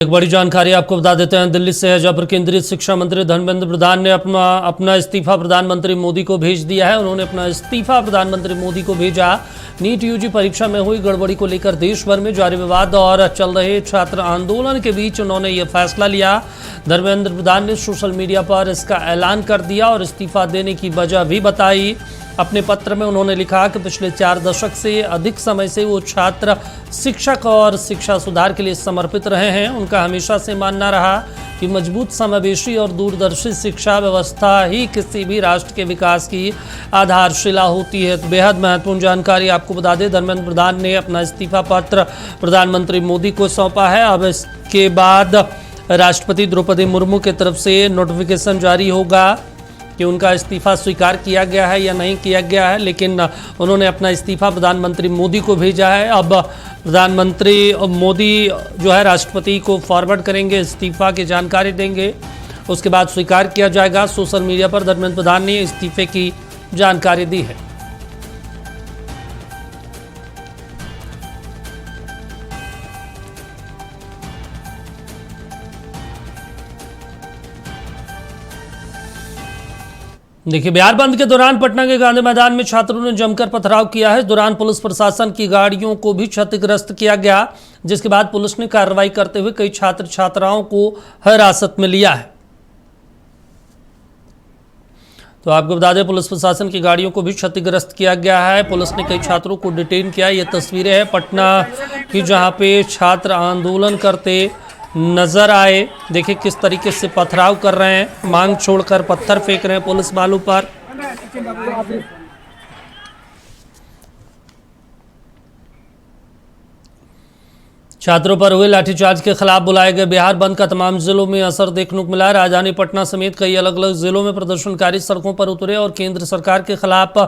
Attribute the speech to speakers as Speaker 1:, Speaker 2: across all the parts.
Speaker 1: एक बड़ी जानकारी आपको बता देते हैं। दिल्ली से जयपुर केंद्रीय शिक्षा मंत्री धर्मेंद्र प्रधान ने अपना इस्तीफा प्रधानमंत्री मोदी को भेज दिया है। उन्होंने अपना इस्तीफा प्रधानमंत्री मोदी को भेजा। नीट यूजी परीक्षा में हुई गड़बड़ी को लेकर देश भर में जारी विवाद और चल रहे छात्र आंदोलन के बीच उन्होंने ये फैसला लिया। धर्मेंद्र प्रधान ने सोशल मीडिया पर इसका ऐलान कर दिया और इस्तीफा देने की वजह भी बताई। अपने पत्र में उन्होंने लिखा कि पिछले 4 दशक से अधिक समय से वो छात्र, शिक्षक और शिक्षा सुधार के लिए समर्पित रहे हैं। उनका हमेशा से मानना रहा कि मजबूत, समावेशी और दूरदर्शी शिक्षा व्यवस्था ही किसी भी राष्ट्र के विकास की आधारशिला होती है। तो बेहद महत्वपूर्ण जानकारी आपको बता दें, धर्मेंद्र प्रधान ने अपना इस्तीफा पत्र प्रधानमंत्री मोदी को सौंपा है। अब इसके बाद राष्ट्रपति द्रौपदी मुर्मू की तरफ से नोटिफिकेशन जारी होगा कि उनका इस्तीफा स्वीकार किया गया है या नहीं किया गया है, लेकिन उन्होंने अपना इस्तीफा प्रधानमंत्री मोदी को भेजा है। अब प्रधानमंत्री मोदी जो है राष्ट्रपति को फॉरवर्ड करेंगे, इस्तीफा की जानकारी देंगे, उसके बाद स्वीकार किया जाएगा। सोशल मीडिया पर धर्मेंद्र प्रधान ने इस्तीफे की जानकारी दी है। देखिए, बिहार बंद के दौरान पटना के गांधी मैदान में छात्रों ने जमकर पथराव किया है। इस दौरान पुलिस प्रशासन की गाड़ियों को भी क्षतिग्रस्त किया गया, जिसके बाद पुलिस ने कार्रवाई करते हुए कई छात्र छात्राओं को हिरासत में लिया है। तो आपको बता दें, पुलिस प्रशासन की गाड़ियों को भी क्षतिग्रस्त किया गया है। पुलिस ने कई छात्रों को डिटेन किया। ये तस्वीरें हैं पटना की, जहां पे छात्र आंदोलन करते नजर आए। देखिए किस तरीके से पथराव कर रहे हैं, मांग छोड़कर पत्थर फेंक रहे हैं पुलिस वालों पर। छात्रों पर हुए लाठीचार्ज के खिलाफ बुलाए गए बिहार बंद का तमाम जिलों में असर देखने को मिला। राजधानी पटना समेत कई अलग अलग जिलों में प्रदर्शनकारी सड़कों पर उतरे और केंद्र सरकार के खिलाफ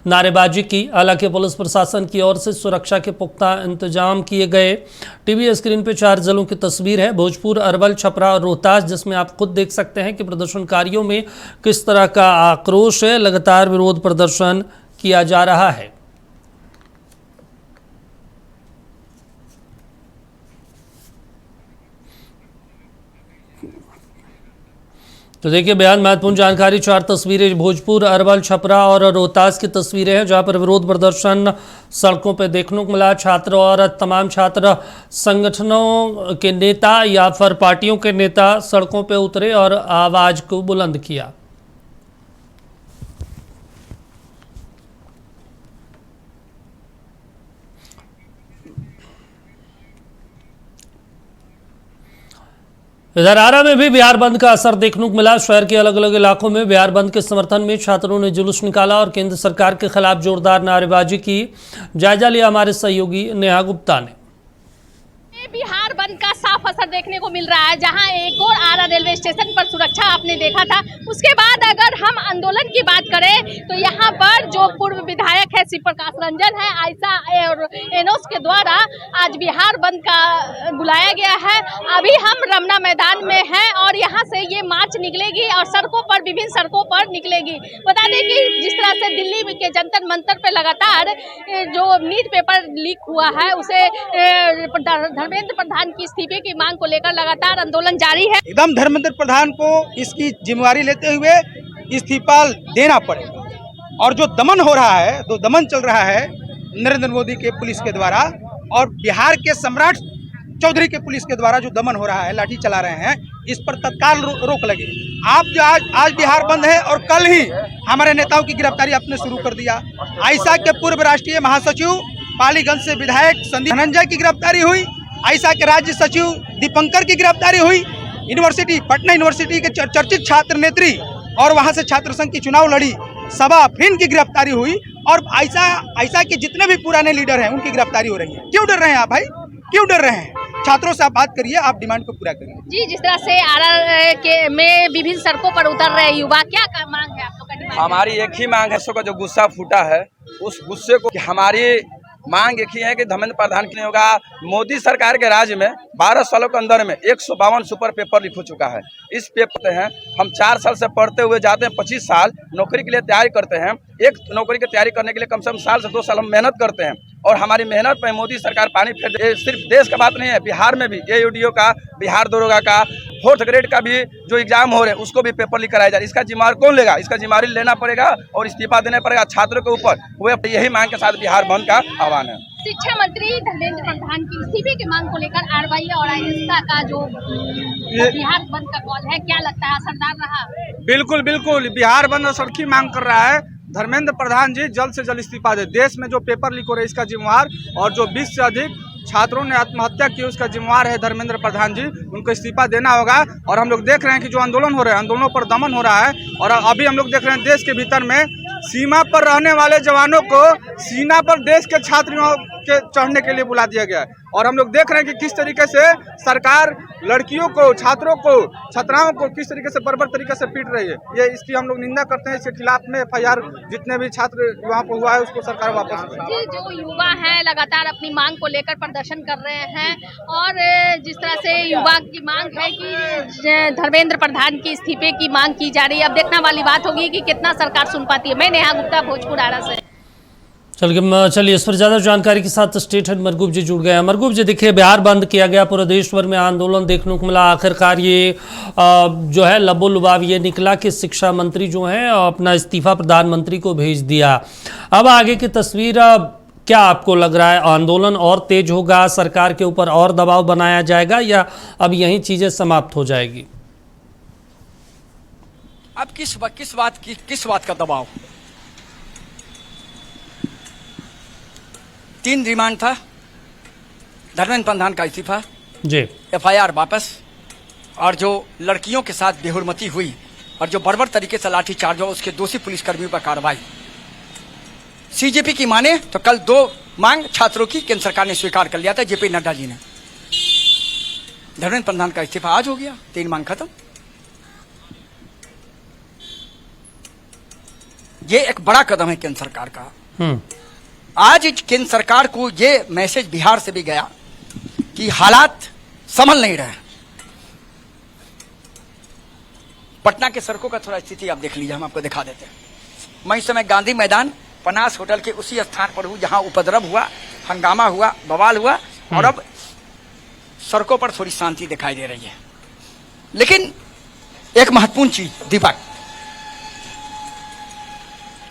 Speaker 1: नारेबाजी की। हालांकि पुलिस प्रशासन की ओर से सुरक्षा के पुख्ता इंतजाम किए गए। टीवी स्क्रीन पर 4 जिलों की तस्वीर है, भोजपुर, अरवल, छपरा और रोहतास, जिसमें आप खुद देख सकते हैं कि प्रदर्शनकारियों में किस तरह का आक्रोश है। लगातार विरोध प्रदर्शन किया जा रहा है। तो देखिए, बेहद महत्वपूर्ण जानकारी, 4 तस्वीरें भोजपुर, अरवल, छपरा और रोहतास की तस्वीरें हैं, जहां पर विरोध प्रदर्शन सड़कों पर देखने को मिला। छात्र और तमाम छात्र संगठनों के नेता या फिर पार्टियों के नेता सड़कों पर उतरे और आवाज को बुलंद किया। इधर आरा में भी बिहार बंद का असर देखने को मिला। शहर के अलग अलग इलाकों में बिहार बंद के समर्थन में छात्रों ने जुलूस निकाला और केंद्र सरकार के खिलाफ जोरदार नारेबाजी की। जायजा लिया हमारे सहयोगी नेहा गुप्ता ने।
Speaker 2: बिहार बंद का साफ असर देखने को मिल रहा है, जहां एक और आरा रेलवे स्टेशन पर सुरक्षा आपने देखा था। उसके बाद अगर हम आंदोलन की बात करें तो यहां पर जो पूर्व विधायक है शिव प्रकाश रंजन है, आयशा और एनोस के द्वारा आज बिहार बंद का बुलाया गया है। अभी हम रमना मैदान में हैं और यहां से ये मार्च निकलेगी और सड़कों पर, विभिन्न सड़कों पर निकलेगी। बता दें कि जिस तरह से दिल्ली के जंतर मंतर पे लगातार जो नीट पेपर लीक हुआ है, उसे धर्मेंद्र प्रधान की इस्तीफे की मांग को लेकर लगातार आंदोलन जारी है।
Speaker 3: एकदम धर्मेंद्र प्रधान को इसकी जिम्मेवारी लेते हुए इस्तीफा देना पड़ेगा। और जो दमन हो रहा है, जो दमन चल रहा है नरेंद्र मोदी के पुलिस के द्वारा और बिहार के सम्राट चौधरी के पुलिस के द्वारा जो दमन हो रहा है, लाठी चला रहे हैं, इस पर तत्काल रोक लगे। आप जो आज बिहार बंद है और कल ही हमारे नेताओं की गिरफ्तारी आपने शुरू कर दिया। आयशा के पूर्व राष्ट्रीय महासचिव, पालीगंज से विधायक संदीप धनंजय की गिरफ्तारी हुई। आयशा के राज्य सचिव दीपंकर की गिरफ्तारी हुई। यूनिवर्सिटी, पटना यूनिवर्सिटी के चर्चित छात्र नेत्री और वहां से छात्र संघ की चुनाव लड़ी सबा फिन की गिरफ्तारी हुई। और आयशा के जितने भी पुराने लीडर हैं उनकी गिरफ्तारी हो रही है। क्यों डर रहे हैं आप भाई, क्यों डर रहे हैं? छात्रों से आप बात करिए, आप डिमांड को पूरा करिए।
Speaker 2: जी, जिस तरह से आरा के में विभिन्न सड़कों पर उतर रहे युवा, क्या मांग है आप लोग का?
Speaker 4: हमारी एक ही मांग है, का जो गुस्सा फूटा है उस गुस्से को, हमारी मांग एक ही है कि धर्मेंद्र प्रधान की नहीं होगा। मोदी सरकार के राज्य में 12 सालों के अंदर में 152 सुपर पेपर लीक हो चुका है। इस पेपर हैं हम 4 साल से पढ़ते हुए जाते हैं, 25 साल नौकरी के लिए तैयारी करते हैं एक नौकरी की तैयारी करने के लिए कम से कम साल से 2 साल हम मेहनत करते हैं और हमारी मेहनत पर मोदी सरकार पानी फेर दे। सिर्फ देश का बात नहीं है, बिहार में भी AUDO का, बिहार दरोगा का, 4th ग्रेड का भी जो एग्जाम हो रहे हैं उसको भी पेपर लीक कराया जा रहा है। इसका जिम्मेवार कौन लेगा? इसका जिम्मेवारी लेना पड़ेगा और इस्तीफा देना पड़ेगा छात्रों के ऊपर। वो यही मांग के साथ बिहार बंद का आह्वान है।
Speaker 2: शिक्षा मंत्री धर्मेंद्र प्रधान की इस्तीफे की मांग को लेकर RYA और आहिस्ता का जो बिहार बंद का कॉल है, क्या लगता है असरदार रहा?
Speaker 5: बिल्कुल बिल्कुल, बिहार बंद असर की मांग कर रहा है। धर्मेंद्र प्रधान जी जल्द से जल्द इस्तीफा दे। देश में जो पेपर लीक हो रहे हैं इसका जिम्मेवार और जो 20 से अधिक छात्रों ने आत्महत्या की उसका जिम्मेवार है धर्मेंद्र प्रधान जी। उनको इस्तीफा देना होगा। और हम लोग देख रहे हैं कि जो आंदोलन हो रहे हैं, आंदोलनों पर दमन हो रहा है। और अभी हम लोग देख रहे हैं देश के भीतर में सीमा पर रहने वाले जवानों को सीमा पर देश के छात्रों के चढ़ने के लिए बुला दिया गया है। और हम लोग देख रहे हैं कि किस तरीके से सरकार लड़कियों को, छात्रों को, छात्राओं को किस तरीके से बर्बर तरीके से पीट रही है। ये इसकी हम लोग निंदा करते हैं। इसके खिलाफ में FIR जितने भी छात्र वहाँ पर हुआ है उसको सरकार वापस
Speaker 2: जी, जो युवा हैं लगातार अपनी मांग को लेकर प्रदर्शन कर रहे हैं और जिस तरह से युवा की मांग है कि धर्मेंद्र प्रधान की इस्तीफे की मांग की जा रही है। अब देखने वाली बात होगी कि कितना सरकार सुन पाती है। मैं नेहा गुप्ता, भोजपुर आरा से।
Speaker 1: चलिए इस पर ज़्यादा जानकारी के साथ स्टेट हेड मरगूब जी जुड़ गए हैं। मरगूब जी, देखिए बिहार बंद किया गया, पूरे देश भर में आंदोलन देखने को मिला। आखिरकार ये जो है लबो लुबाव ये निकला कि शिक्षा मंत्री जो हैं अपना इस्तीफा प्रधानमंत्री को भेज दिया। अब आगे की तस्वीर क्या आपको लग रहा है? आंदोलन और तेज होगा, सरकार के ऊपर और दबाव बनाया जाएगा या अब यही चीज़ें समाप्त हो जाएगी?
Speaker 6: अब किस बात का दबाव? 3 रिमांड था, धर्मेंद्र प्रधान का इस्तीफा
Speaker 1: जी,
Speaker 6: FIR वापस, और जो लड़कियों के साथ बेहुरमती हुई और जो बर्बर तरीके से लाठीचार्ज हुआ उसके दोषी पुलिसकर्मियों पर कार्रवाई। CJP की माने तो कल 2 मांग छात्रों की केंद्र सरकार ने स्वीकार कर लिया था, JP नड्डा जी ने। धर्मेंद्र प्रधान का इस्तीफा आज हो गया, 3 मांग खत्म। ये एक बड़ा कदम है केंद्र सरकार का। आज केंद्र सरकार को ये मैसेज बिहार से भी गया कि हालात संभल नहीं रहे। पटना के सड़कों का थोड़ा स्थिति आप देख लीजिए, हम आपको दिखा देते हैं। मैं इस समय गांधी मैदान पनास होटल के उसी स्थान पर हूं जहां उपद्रव हुआ, हंगामा हुआ, बवाल हुआ, और अब सड़कों पर थोड़ी शांति दिखाई दे रही है। लेकिन एक महत्वपूर्ण चीज, दीपक,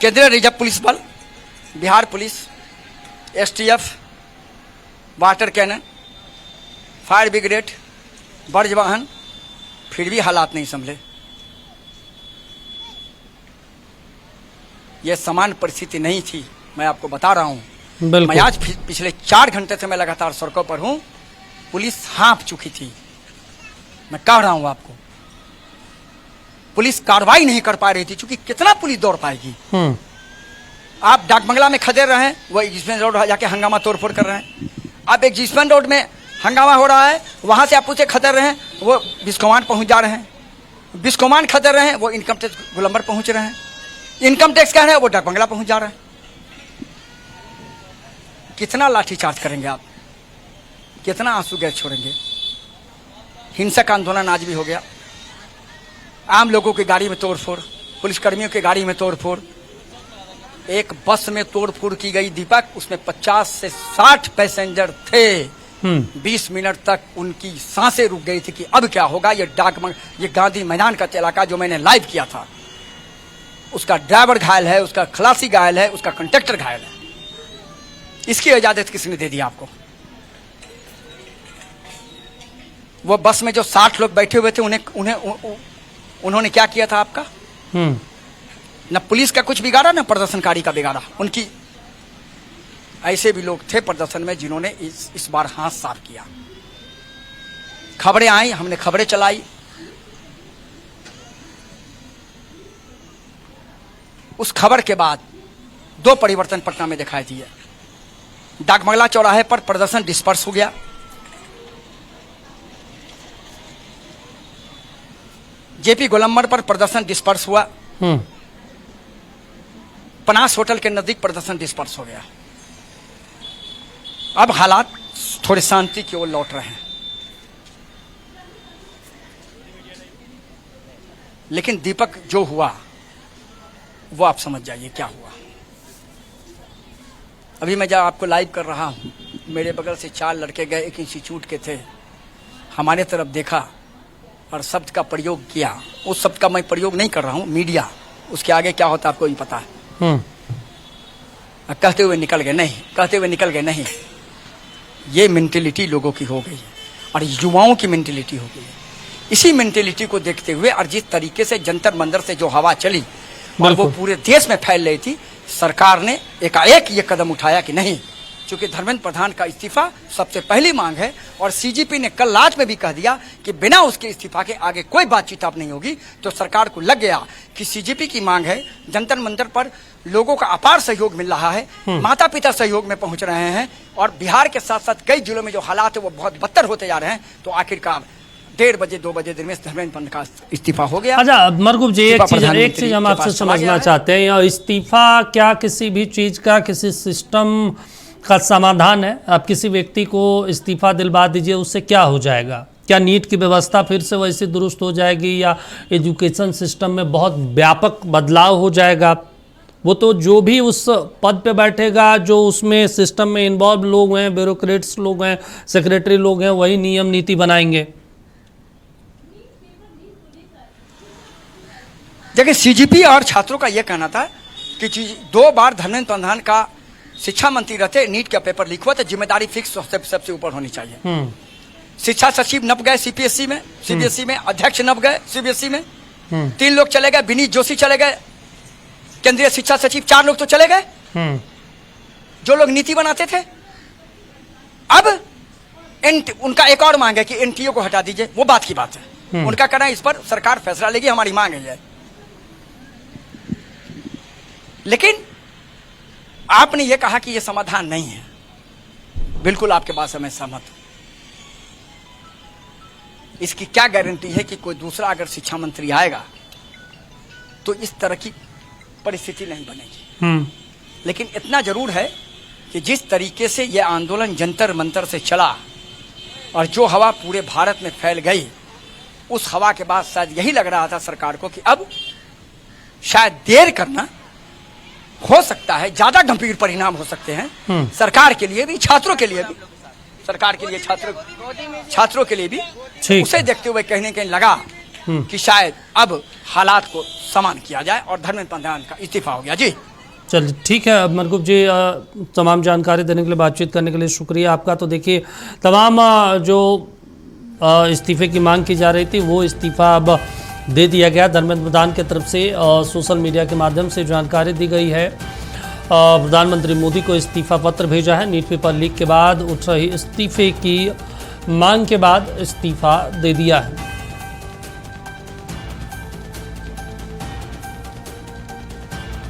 Speaker 6: केंद्रीय रिजर्व पुलिस बल, Bihar police, STF, water cannon, fire brigade, बर्ज वाहन, फिर भी हालात नहीं संभले। यह समान परिस्थिति नहीं थी, मैं आपको बता रहा हूं। मैं आज पिछले 4 घंटे से मैं लगातार सड़कों पर हूं। पुलिस हाँफ चुकी थी। मैं कह रहा हूं आपको, पुलिस कार्रवाई नहीं कर पा रही थी, क्योंकि कितना पुलिस दौड़ पाएगी। आप डाक बंगला में खदेड़ रहे हैं, वो एग्जिस्टमेंट रोड जाके हंगामा तोड़फोड़ कर रहे हैं। आप एग्जिस्टमेंट रोड में हंगामा हो रहा है, वहां से आप उसे खदेड़ रहे हैं, वो बिस्कोमान पहुंच जा रहे हैं। बिस्कोमान खदेड़ रहे हैं, वो इनकम टैक्स गोलंबर पहुंच रहे हैं। इनकम टैक्स कह रहे हैं, वो डाक बंगला पहुंच जा रहे हैं। कितना लाठीचार्ज करेंगे आप? कितना आंसू गैस छोड़ेंगे? हिंसक आंदोलन आज भी हो गया। आम लोगों की गाड़ी में तोड़फोड़, पुलिसकर्मियों की गाड़ी में तोड़फोड़, एक बस में तोड़फोड़ की गई दीपक, उसमें 50 से 60 पैसेंजर थे। 20 मिनट तक उनकी सांसें रुक गई थी कि अब क्या होगा। ये गांधी मैदान का इलाका जो मैंने लाइव किया था, उसका ड्राइवर घायल है, उसका खलासी घायल है, उसका कंडक्टर घायल है। इसकी इजाजत किसने दे दी आपको? वो बस में जो 60 लोग बैठे हुए थे, उन्होंने क्या किया था आपका? न पुलिस का कुछ बिगाड़ा, न प्रदर्शनकारी का बिगाड़ा। उनकी ऐसे भी लोग थे प्रदर्शन में जिन्होंने इस बार हाथ साफ किया। खबरें आई, हमने खबरें चलाई। उस खबर के बाद 2 परिवर्तन पटना में दिखाई दिए। डाकबंगला चौराहे पर प्रदर्शन डिस्पर्स हो गया। JP गोलंबर पर प्रदर्शन डिस्पर्स हुआ। पनास होटल के नजदीक प्रदर्शन डिस्पर्स हो गया। अब हालात थोड़ी शांति की ओर लौट रहे हैं। लेकिन दीपक, जो हुआ वो आप समझ जाइए क्या हुआ। अभी मैं जब आपको लाइव कर रहा हूँ, मेरे बगल से 4 लड़के गए, एक इंस्टीट्यूट के थे, हमारे तरफ देखा और शब्द का प्रयोग किया। उस शब्द का मैं प्रयोग नहीं कर रहा हूँ, मीडिया, उसके आगे क्या होता है आपको भी पता है। कहते हुए निकल गए नहीं, कहते हुए निकल गए नहीं। ये मेंटेलिटी लोगों की हो गई है और युवाओं की मेंटेलिटी हो गई है। इसी मेंटेलिटी को देखते हुए और जिस तरीके से जंतर मंदिर से जो हवा चली और वो पूरे देश में फैल रही थी, सरकार ने एकाएक ये कदम उठाया कि नहीं, चूंकि धर्मेंद्र प्रधान का इस्तीफा सबसे पहली मांग है और सीजीपी ने कल रात में भी कह दिया कि बिना उसके इस्तीफा के आगे कोई बातचीत अब नहीं होगी। तो सरकार को लग गया कि सीजीपी की मांग है, जंतर मंतर पर लोगों का अपार सहयोग मिल रहा है, माता पिता सहयोग में पहुंच रहे हैं और बिहार के साथ साथ कई जिलों में जो हालात है वो बहुत बदतर होते जा रहे हैं। तो आखिरकार 1:30 बजे 2 बजे दिन में धर्मेंद्र प्रधान का इस्तीफा हो गया।
Speaker 1: अच्छा मरगूब जी, एक चीज हम आपसे समझना चाहते हैं, या इस्तीफा क्या किसी भी चीज का, किसी सिस्टम का समाधान है? आप किसी व्यक्ति को इस्तीफा दिलवा दीजिए, उससे क्या हो जाएगा? क्या नीट की व्यवस्था फिर से वैसे दुरुस्त हो जाएगी या एजुकेशन सिस्टम में बहुत व्यापक बदलाव हो जाएगा? वो तो जो भी उस पद पे बैठेगा, जो उसमें सिस्टम में इन्वॉल्व लोग हैं, ब्यूरोक्रेट्स लोग हैं, सेक्रेटरी लोग हैं, वही नियम नीति बनाएंगे।
Speaker 6: देखिए, सीजीपी और छात्रों का यह कहना था कि 2 बार धर्मेंद्र प्रधान का शिक्षा मंत्री रहते, नीट का पेपर लीक हुआ तो जिम्मेदारी फिक्स सबसे ऊपर होनी चाहिए। शिक्षा सचिव नप गए सीपीएसई में, सीबीएसई में अध्यक्ष नप गए सीबीएसई में, 3 लोग चले गए, विनीत जोशी चले गए, केंद्रीय शिक्षा सचिव 4 लोग तो चले गए, जो लोग नीति बनाते थे। अब उनका एक और मांग है कि एनटीओ को हटा दीजिए, वो बात की बात है। उनका कहना है इस पर सरकार फैसला लेगी, हमारी मांग है। लेकिन आपने ये कहा कि ये समाधान नहीं है, बिल्कुल आपके बात से मैं सहमत हूं। इसकी क्या गारंटी है कि कोई दूसरा अगर शिक्षा मंत्री आएगा तो इस तरह की परिस्थिति नहीं बनेगी। लेकिन इतना जरूर है कि जिस तरीके से यह आंदोलन जंतर मंतर से चला और जो हवा पूरे भारत में फैल गई, उस हवा के बाद शायद यही लग रहा था सरकार को कि अब शायद देर करना हो सकता है, ज्यादा गंभीर परिणाम हो सकते हैं सरकार के लिए भी, छात्रों के लिए भी, सरकार के लिए छात्रों के लिए भी। उसे देखते हुए कहीं न कहीं लगा कि शायद अब हालात को समान किया जाए और धर्मेंद्र प्रधान का इस्तीफा हो गया। जी
Speaker 1: चलिए ठीक है मरगूब जी, तमाम जानकारी देने के लिए, बातचीत करने के लिए शुक्रिया आपका। तो देखिए, तमाम जो इस्तीफे की मांग की जा रही थी वो इस्तीफा अब दे दिया गया धर्मेंद्र प्रधान की तरफ से। सोशल मीडिया के माध्यम से जानकारी दी गई है, प्रधानमंत्री मोदी को इस्तीफा पत्र भेजा है। नीट पेपर लीक के बाद उठ रही इस्तीफे की मांग के बाद इस्तीफा दे दिया है।